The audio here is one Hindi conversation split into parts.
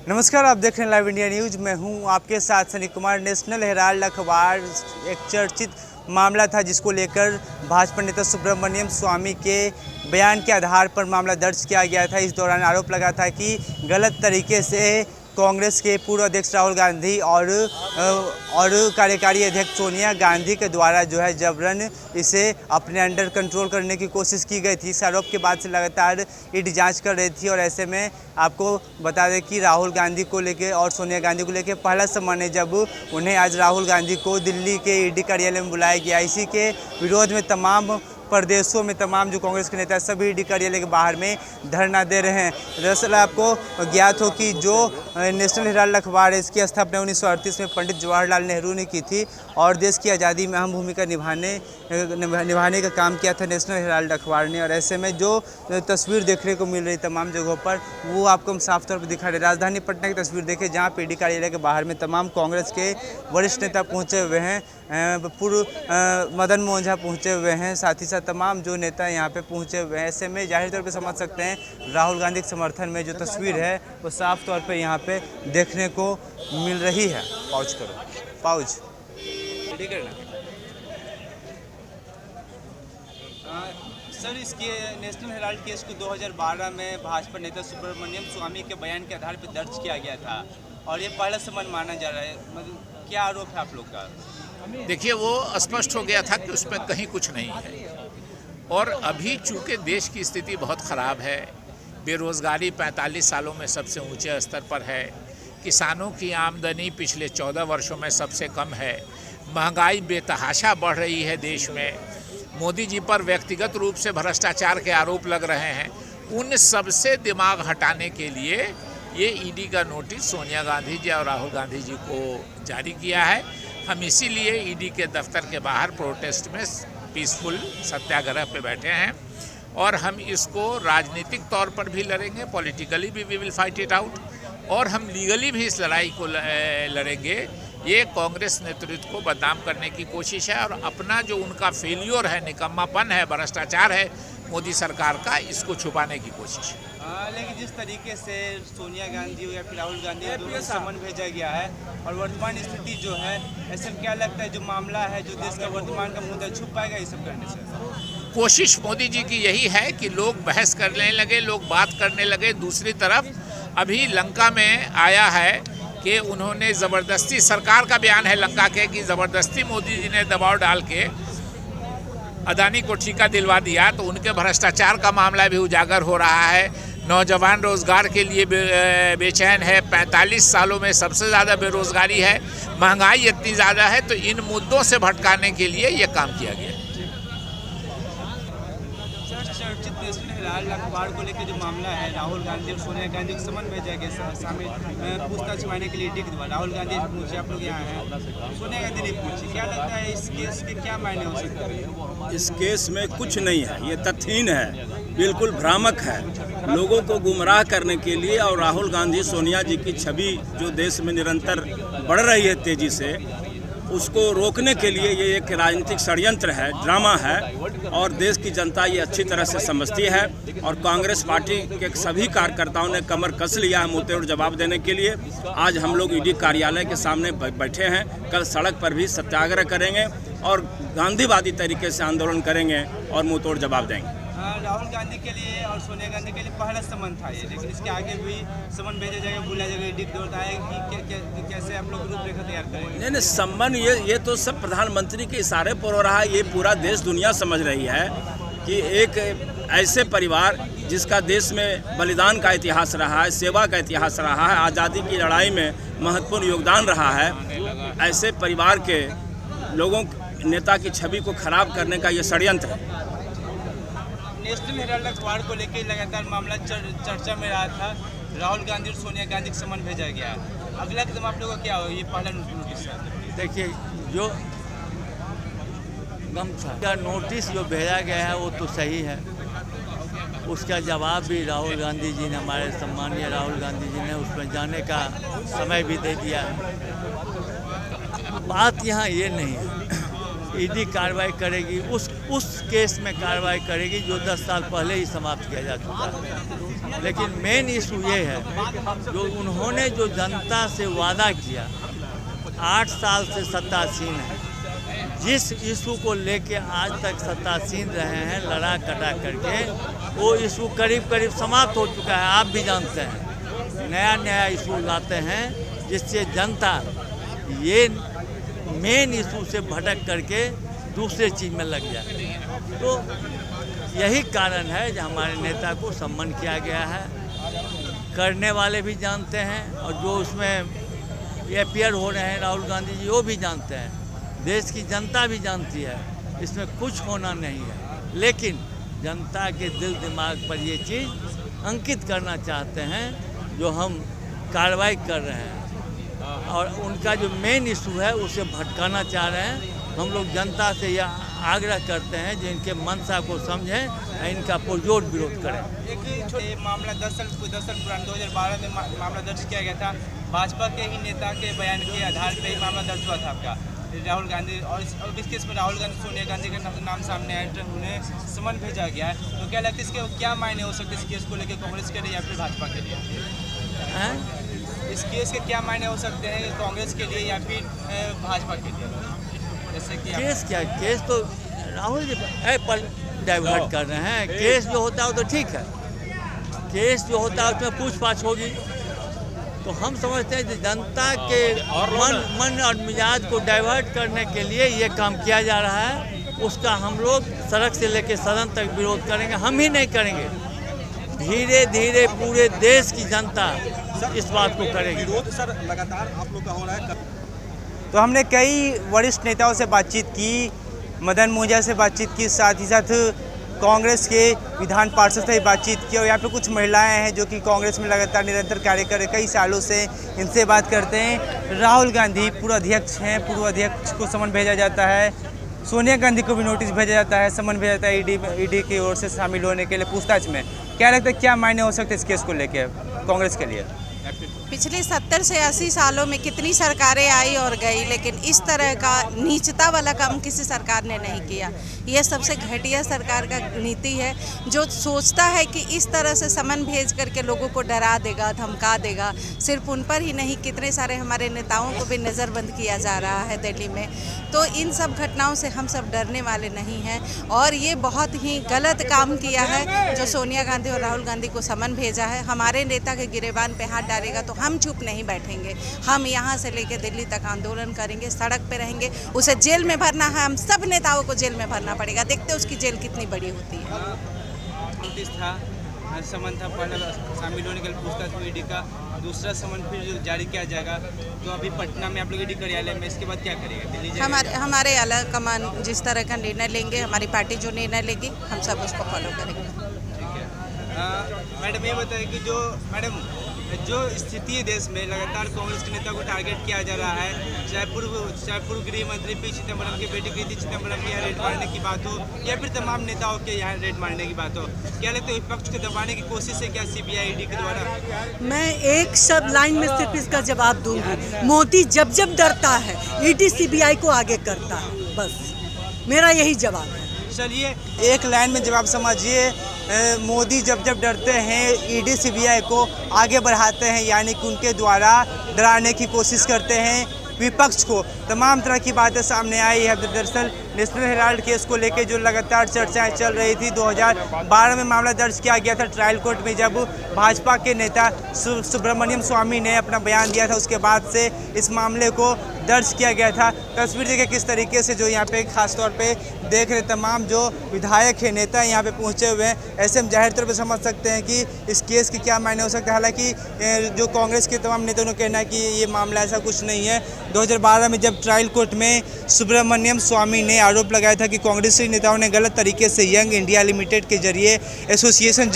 नमस्कार, आप देख रहे हैं लाइव इंडिया न्यूज। मैं हूं आपके साथ सनी कुमार। नेशनल हेराल्ड अखबार एक चर्चित मामला था जिसको लेकर भाजपा नेता सुब्रमण्यम स्वामी के बयान के आधार पर मामला दर्ज किया गया था। इस दौरान आरोप लगा था कि गलत तरीके से कांग्रेस के पूर्व अध्यक्ष राहुल गांधी और कार्यकारी अध्यक्ष सोनिया गांधी के द्वारा जो है जबरन इसे अपने अंडर कंट्रोल करने की कोशिश की गई थी। इस आरोप के बाद से लगातार ईडी जांच कर रही थी और ऐसे में आपको बता दें कि राहुल गांधी को लेके और सोनिया गांधी को लेके पहला सम्मान है जब उन्हें आज राहुल गांधी को दिल्ली के ईडी कार्यालय में बुलाया गया। इसी के विरोध में तमाम प्रदेशों में तमाम जो कांग्रेस के नेता सभी ईडी कार्यालय के बाहर में धरना दे रहे हैं। दरअसल आपको ज्ञात हो कि जो नेशनल हेराल्ड अखबार है इसकी स्थापना 1938 में पंडित जवाहरलाल नेहरू ने की थी और देश की आज़ादी में अहम भूमिका निभाने का काम किया था नेशनल हेराल्ड अखबार ने। और ऐसे में जो तस्वीर देखने को मिल रही तमाम जगहों पर वो आपको हम साफ तौर पर दिखा रहे। राजधानी पटना की तस्वीर देखें जहाँ पे ईडी कार्यालय के बाहर में तमाम कांग्रेस के वरिष्ठ नेता पहुँचे हुए हैं। पूर्व मदन मोहन झा पहुँचे हुए हैं, साथ ही साथ तमाम जो नेता यहाँ पे पहुँचे हुए हैं। ऐसे में जाहिर तौर पे समझ सकते हैं राहुल गांधी के समर्थन में जो तस्वीर है वो साफ तौर पे यहाँ पे देखने को मिल रही है। पाउच करो, पाउच ठीक है ना सर। इसके नेशनल हेराल्ड केस को 2012 में भाजपा नेता सुब्रमण्यम स्वामी के बयान के आधार पर दर्ज किया गया था और ये पहला सम्मान माना जा रहा है। मतलब क्या आरोप है आप लोग का? देखिए, वो स्पष्ट हो गया था कि उसमें कहीं कुछ नहीं है और अभी चूँकि देश की स्थिति बहुत ख़राब है, बेरोज़गारी 45 सालों में सबसे ऊंचे स्तर पर है, किसानों की आमदनी पिछले 14 वर्षों में सबसे कम है, महंगाई बेतहाशा बढ़ रही है देश में, मोदी जी पर व्यक्तिगत रूप से भ्रष्टाचार के आरोप लग रहे हैं। उन सबसे दिमाग हटाने के लिए ये ईडी का नोटिस सोनिया गांधी जी और राहुल गांधी जी को जारी किया है। हम इसीलिए ईडी के दफ्तर के बाहर प्रोटेस्ट में पीसफुल सत्याग्रह पे बैठे हैं और हम इसको राजनीतिक तौर पर भी लड़ेंगे, पॉलिटिकली भी we will fight it out और हम लीगली भी इस लड़ाई को लड़ेंगे। ये कांग्रेस नेतृत्व को बदनाम करने की कोशिश है और अपना जो उनका फेल्योर है, निकम्मापन है, भ्रष्टाचार है मोदी सरकार का, इसको छुपाने की कोशिश है। लेकिन जिस तरीके से सोनिया गांधी या फिर राहुल गांधी दोनों समन भेजा गया है और वर्तमान स्थिति जो है, ऐसे क्या लगता है जो मामला है जो देश का वर्तमान का मुद्दा छुप पाएगा ये सब करने से? कोशिश मोदी जी की यही है कि लोग बहस करने लगे, लोग बात करने लगे। दूसरी तरफ अभी लंका में आया है कि उन्होंने ज़बरदस्ती, सरकार का बयान है लंका के, कि ज़बरदस्ती मोदी जी ने दबाव डाल के अदानी को ठेका दिलवा दिया, तो उनके भ्रष्टाचार का मामला भी उजागर हो रहा है। नौजवान रोजगार के लिए बेचैन है, 45 सालों में सबसे ज़्यादा बेरोजगारी है, महंगाई इतनी ज़्यादा है, तो इन मुद्दों से भटकाने के लिए ये काम किया गया। चर्चित नेशनल हेराल्ड अखबार को लेकर जो मामला है, राहुल गांधी और सोनिया गांधी को समन भेजा गया शामिल पूछताछ छुपाने के लिए ईडी के द्वारा। राहुल गांधी पूछे, आप लोग यहाँ हैं, सोनिया गांधी ने पूछी, क्या लगता है इस केस के क्या मायने हो सकते हैं? इस केस में कुछ नहीं है, ये तथ्यहीन है, बिल्कुल भ्रामक है, लोगों को गुमराह करने के लिए। और राहुल गांधी सोनिया जी की छवि जो देश में निरंतर बढ़ रही है तेजी से, उसको रोकने के लिए ये एक राजनीतिक षड्यंत्र है, ड्रामा है और देश की जनता ये अच्छी तरह से समझती है। और कांग्रेस पार्टी के सभी कार्यकर्ताओं ने कमर कस लिया है मुंहतोड़ जवाब देने के लिए। आज हम लोग ईडी कार्यालय के सामने बैठे हैं, कल सड़क पर भी सत्याग्रह करेंगे और गांधीवादी तरीके से आंदोलन करेंगे और मुंहतोड़ जवाब देंगे। राहुल गांधी के लिए और सोनिया गांधी के लिए पहला समन था ये, लेकिन इसके आगे भी समन भेजा जाएगा, बुलाया जाएगा, ईडी की ओर आएगी कि कैसे आप लोग रूपरेखा तैयार करेंगे? नहीं, सम्मान ये तो सब प्रधानमंत्री के इशारे पर हो रहा है। ये पूरा देश दुनिया समझ रही है कि एक ऐसे परिवार जिसका देश में बलिदान का इतिहास रहा है, सेवा का इतिहास रहा है, आज़ादी की लड़ाई में महत्वपूर्ण योगदान रहा है, ऐसे परिवार के लोगों नेता की छवि को खराब करने का ये षड्यंत्र है। नेशनल हेराल्ड अखबार को लेकर लगातार मामला चर्चा में रहा था। राहुल गांधी और सोनिया गांधी को समन भेजा गया, अगला कदम आप लोगों का क्या हो? ये पहला नोटिस है। देखिए, जो नोटिस जो भेजा गया है वो तो सही है, उसका जवाब भी राहुल गांधी जी ने, हमारे सम्मानीय राहुल गांधी जी ने उसमें जाने का समय भी दे दिया है। बात यहाँ ये नहीं है, ईडी कार्रवाई करेगी, उस केस में कार्रवाई करेगी जो 10 साल पहले ही समाप्त किया जा चुका है। लेकिन मेन इशू ये है जो उन्होंने जो जनता से वादा किया, 8 साल से सत्तासीन है, जिस इशू को लेके आज तक सत्तासीन रहे हैं लड़ा कटा करके, वो इशू करीब करीब समाप्त हो चुका है। आप भी जानते हैं, नया नया इशू लाते हैं जिससे जनता ये मेन इशू से भटक करके दूसरे चीज़ में लग जाए। तो यही कारण है जो हमारे नेता को सम्मान किया गया है। करने वाले भी जानते हैं और जो उसमें ये अपीयर हो रहे हैं राहुल गांधी जी, वो भी जानते हैं, देश की जनता भी जानती है इसमें कुछ होना नहीं है। लेकिन जनता के दिल दिमाग पर ये चीज़ अंकित करना चाहते हैं जो हम कार्रवाई कर रहे हैं, और उनका जो मेन इशू है उसे भटकाना चाह रहे हैं। हम लोग जनता से यह आग्रह करते हैं जो इनके मंशा को समझें, इनका पुरजोर विरोध करें। एक छोटे मामला 10 साल पुराना 2012 में मामला दर्ज किया गया था। भाजपा के ही नेता के बयान के आधार पर ही मामला दर्ज हुआ था आपका, राहुल गांधी, और इस केस में राहुल गांधी, सोनिया गांधी का नाम सामने आया, उन्हें समन भेजा गया है। तो क्या लगता है इसके क्या मायने हो सकते हैं इस केस को लेकर कांग्रेस के लिए या फिर भाजपा के लिए? इस केस के क्या मायने हो सकते हैं कांग्रेस के लिए या फिर भाजपा के लिए? जैसे कि केस क्या, केस तो राहुल जी पर डाइवर्ट कर रहे हैं। केस जो होता है वो तो ठीक है, केस जो होता है उसमें पूछताछ होगी। तो हम समझते हैं कि जनता के मन और मिजाज को डाइवर्ट करने के लिए ये काम किया जा रहा है। उसका हम लोग सड़क से लेकर सदन तक विरोध करेंगे। हम ही नहीं करेंगे, धीरे धीरे पूरे देश की जनता इस बात को करेगी। विरोध सर लगातार आप लोग का हो रहा है। तो हमने कई वरिष्ठ नेताओं से बातचीत की, मदन मोहजा से बातचीत की, साथ ही साथ कांग्रेस के विधान पार्षद से भी बातचीत की, और यहाँ पे कुछ महिलाएं हैं जो कि कांग्रेस में लगातार निरंतर कार्य कर रहे कई सालों से। इनसे बात करते हैं। राहुल गांधी पूर्व अध्यक्ष हैं, पूर्व अध्यक्ष को समन भेजा जाता है, सोनिया गांधी को भी नोटिस भेजा जाता है, समन भेजा जाता है ईडी की ओर से शामिल होने के लिए पूछताछ में। क्या लगता है क्या मायने हो सकते हैं इस केस को लेकर कांग्रेस के लिए? पिछले 70 से 80 सालों में कितनी सरकारें आई और गई, लेकिन इस तरह का नीचता वाला काम किसी सरकार ने नहीं किया। यह सबसे घटिया सरकार का नीति है जो सोचता है कि इस तरह से समन भेज करके लोगों को डरा देगा, धमका देगा। सिर्फ उन पर ही नहीं, कितने सारे हमारे नेताओं को भी नज़रबंद किया जा रहा है दिल्ली में। तो इन सब घटनाओं से हम सब डरने वाले नहीं हैं, और ये बहुत ही गलत काम किया है जो सोनिया गांधी और राहुल गांधी को समन भेजा है। हमारे नेता के गिरेबान पे हाथ डालेगा तो हम चुप नहीं बैठेंगे। हम यहाँ से लेकर दिल्ली तक आंदोलन करेंगे, सड़क पे रहेंगे। उसे जेल में भरना है, हम सब नेताओं को जेल में भरना पड़ेगा। देखते उसकी जेल कितनी बड़ी होती है। नोटिस था, समन था, पहले शामिल होने के लिए पूछताछ में ईडी का, दूसरा समन फिर जारी किया जाएगा। तो अभी पटना में आप लोग ईडी कार्यालय में, इसके बाद क्या करेंगे? दिल्ली हमारे अलग कमान जिस तरह का निर्णय लेंगे, हमारी पार्टी जो निर्णय लेगी हम सब उसको फॉलो करेंगे। ठीक है। मैडम ये बताइए कि जो स्थिति है देश में, लगातार कांग्रेस के नेता को टारगेट किया जा रहा है, चाहे पूर्व गृह मंत्री पी चिदम्बरम की बेटी कृति चिदम्बरम के यहाँ रेड मारने की बात हो या फिर तमाम नेताओं के यहाँ रेड मारने की बात हो, क्या लगता है विपक्ष को दबाने की कोशिश है क्या सीबीआई ईडी के द्वारा? मैं एक शब्द लाइन में सिर्फ इसका जवाब दूंगी, मोदी जब जब डरता है ईडी सीबीआई को आगे करता है, बस मेरा यही जवाब है। चलिए एक लाइन में जवाब समझिए, मोदी जब जब डरते हैं ईडी सीबीआई को आगे बढ़ाते हैं, यानी कि उनके द्वारा डराने की कोशिश करते हैं विपक्ष को। तमाम तरह की बातें सामने आई है। दरअसल नेशनल हेराल्ड केस को लेकर जो लगातार चर्चाएं चल रही थी, 2012 में मामला दर्ज किया गया था ट्रायल कोर्ट में, जब भाजपा के नेता सुब्रमण्यम स्वामी ने अपना बयान दिया था, उसके बाद से इस मामले को दर्ज किया गया था। तस्वीर देखिए किस तरीके से जो यहाँ पे खास तौर पे देख रहे तमाम जो विधायक हैं, नेता यहाँ पे पहुँचे हुए हैं। ऐसे हम जाहिर तौर पे समझ सकते हैं कि इस केस के क्या मायने हो सकते हैं। हालांकि जो कांग्रेस के तमाम नेताओं का कहना है कि ये मामला ऐसा कुछ नहीं है। 2012 में जब ट्रायल कोर्ट में सुब्रमण्यम स्वामी ने आरोप लगाया था कि कांग्रेसी नेताओं ने गलत तरीके से यंग इंडिया लिमिटेड के जरिए एसोसिएशन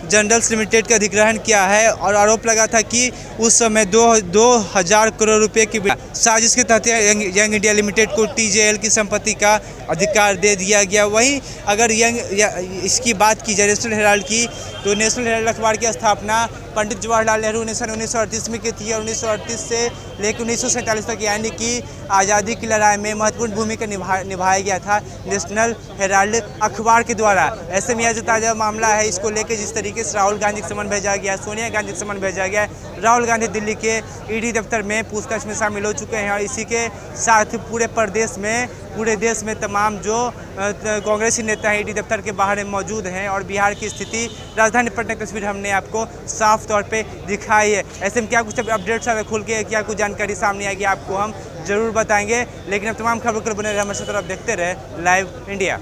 जनरल्स लिमिटेड का अधिग्रहण किया है, और आरोप लगा था कि उस समय 2000 करोड़ रुपए की साजिश के तहत यंग इंडिया लिमिटेड को टीजेएल की संपत्ति का अधिकार दे दिया गया। वहीं अगर इसकी बात की जाए नेशनल हेराल्ड की, तो नेशनल हेराल्ड अखबार की स्थापना पंडित जवाहरलाल नेहरू ने सन 1938 में की थी और 1938 से लेकर 1947 तक यानी कि आज़ादी की लड़ाई में महत्वपूर्ण भूमिका निभाया गया था नेशनल हेराल्ड अखबार के द्वारा। ऐसे में यह जो ताज़ा मामला है इसको लेकर जिस तरीके से राहुल गांधी के समन भेजा गया, सोनिया गांधी के समन भेजा गया, राहुल गांधी दिल्ली के ईडी दफ्तर में पूछताछ में शामिल हो चुके हैं और इसी के साथ पूरे देश में तमाम जो कांग्रेसी नेता हैं ईडी दफ्तर के बाहर मौजूद हैं और बिहार की स्थिति, राजधानी पटना की तस्वीर हमने आपको साफ तौर पे दिखाई है। ऐसे में क्या कुछ अपडेट्स अगर खुल के क्या कुछ जानकारी सामने आएगी आपको हम जरूर बताएंगे, लेकिन अब तमाम खबरों के लिए बने रहे हमारे साथ और आप देखते रहे लाइव इंडिया।